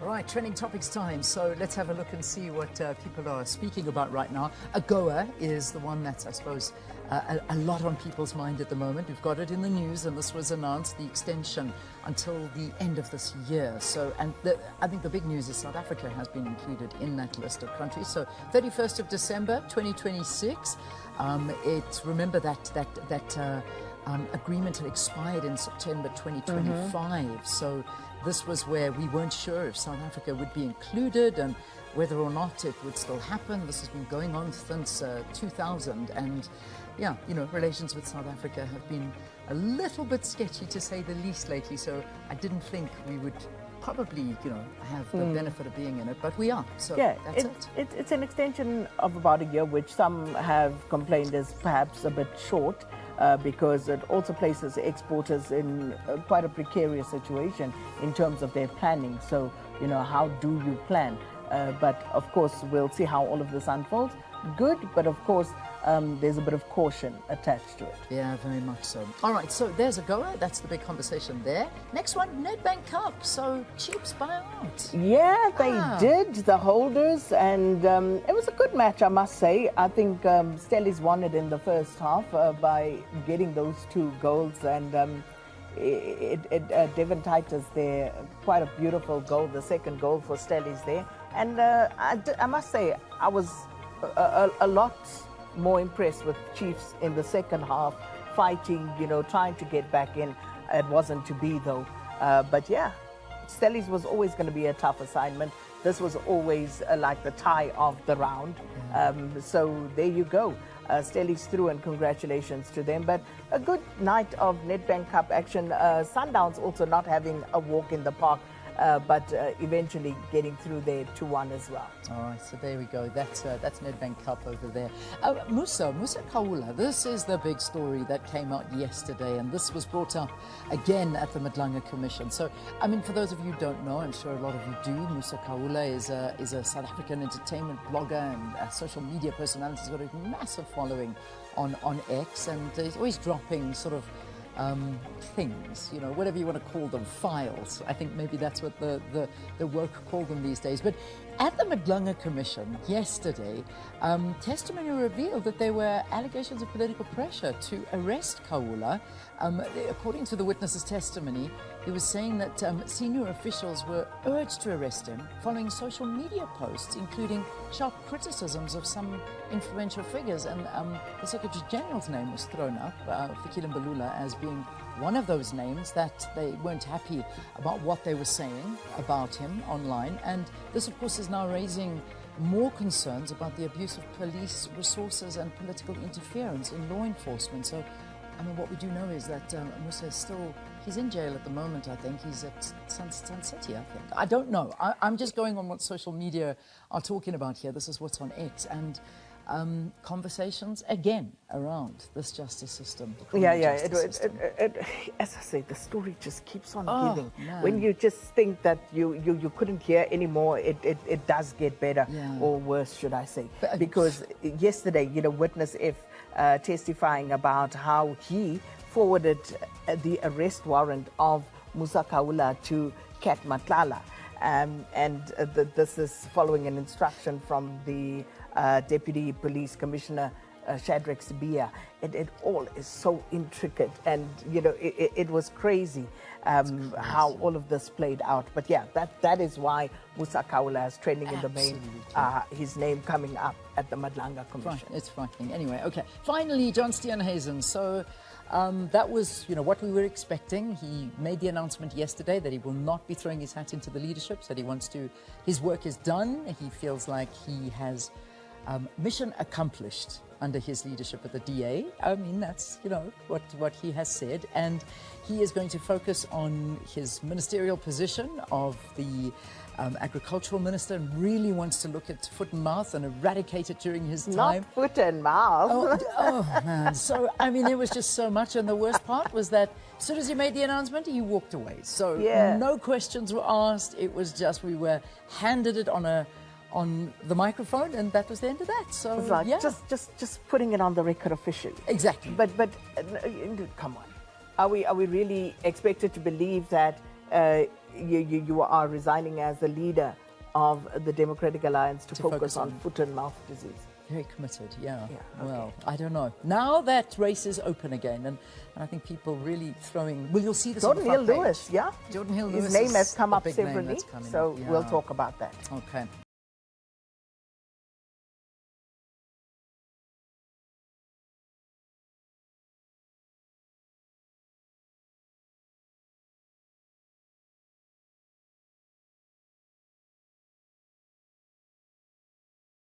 right, trending topics time. So let's have a look and see what people are speaking about right now. AGOA is the one that's, I suppose, a lot on people's mind at the moment. We've got it in the news, and this was announced, the extension until the end of this year. So, and I think the big news is South Africa has been included in that list of countries. So 31st of December, 2026. Remember that agreement had expired in September 2025. So this was where we weren't sure if South Africa would be included and whether or not it would still happen. This has been going on since 2000, and yeah, you know, relations with South Africa have been a little bit sketchy, to say the least, lately. So I didn't think we would probably, you know, have the benefit of being in it, but we are. So yeah, that's it's an extension of about a year, which some have complained is perhaps a bit short. Because it also places exporters in quite a precarious situation in terms of their planning. So, you know, how do you plan? But of course, we'll see how all of this unfolds. Good, but of course, there's a bit of caution attached to it. Yeah, very much so. All right, so there's AGOA. That's the big conversation there. Next one, Nedbank Cup. So Chiefs buy out. Yeah, they did, the holders, and it was a good match, I must say. I think Stellies won it in the first half by getting those 2 goals, and Devon Titus there, quite a beautiful goal, the second goal for Stellies there. And I must say, I was a lot more impressed with Chiefs in the second half, fighting, you know, trying to get back in. It wasn't to be, though. But yeah, Stellies was always going to be a tough assignment. This was always like the tie of the round. So there you go. Stellies through, and congratulations to them. But a good night of Nedbank Cup action. Sundowns also not having a walk in the park, but eventually getting through there 2-1 as well. All right, so there we go. That's Nedbank Cup over there. Musa Khawula, this is the big story that came out yesterday, and this was brought up again at the Nedbank Commission. So, I mean, for those of you who don't know, I'm sure a lot of you do, Musa Khawula is a South African entertainment blogger and a social media personality. He's got a massive following on X, and he's always dropping sort of things, you know, whatever you want to call them, files. I think maybe that's what the work call them these days. But at the Nedbank Commission yesterday, testimony revealed that there were allegations of political pressure to arrest Khawula. According to the witness's testimony, he was saying that senior officials were urged to arrest him following social media posts, including sharp criticisms of some influential figures. And the Secretary General's name was thrown up, Fikile Mbalula, as being one of those names that they weren't happy about what they were saying about him online. And this, of course, is now raising more concerns about the abuse of police resources and political interference in law enforcement. So, I mean, what we do know is that Musa is still, he's in jail at the moment, I think. He's at Sun City, I think. I don't know. I'm just going on what social media are talking about here. This is what's on X. And conversations, again, around this justice system. As I say, the story just keeps on giving. Man. When you just think that you couldn't hear anymore, it does get better, or worse, should I say. Because yesterday, you know, Witness F testifying about how he forwarded the arrest warrant of Musa Khawula to Kat Matlala. This is following an instruction from the Deputy Police Commissioner Shadrack Sibia. It all is so intricate, and you know, it was crazy how all of this played out. But yeah, that is why Musa Khawula is trending in the main, his name coming up at the Nedbank Commission. It's frightening. Anyway, okay. Finally, John Steenhuisen. So that was, you know, what we were expecting. He made the announcement yesterday that he will not be throwing his hat into the leadership. Said he wants to. His work is done. He feels like he has mission accomplished under his leadership at the DA. I mean, that's, you know, what he has said. And he is going to focus on his ministerial position of the agricultural minister, and really wants to look at foot and mouth and eradicate it during his time. Not foot and mouth. Oh man. So, I mean, there was just so much. And the worst part was that as soon as he made the announcement, he walked away. So no questions were asked. It was just, we were handed it on the microphone, and that was the end of that. So it's like, just putting it on the record officially. Exactly. But come on, are we really expected to believe that you are resigning as the leader of the Democratic Alliance to focus on foot and mouth disease. Very committed, yeah. Okay. Well, I don't know. Now that race is open again, and I think people really throwing. Well, you'll see this Jordan on the front Hill Lewis, page. yeah. Jordan Hill Lewis. His name has come a up big name severally, that's coming so up, we'll talk about that. Okay.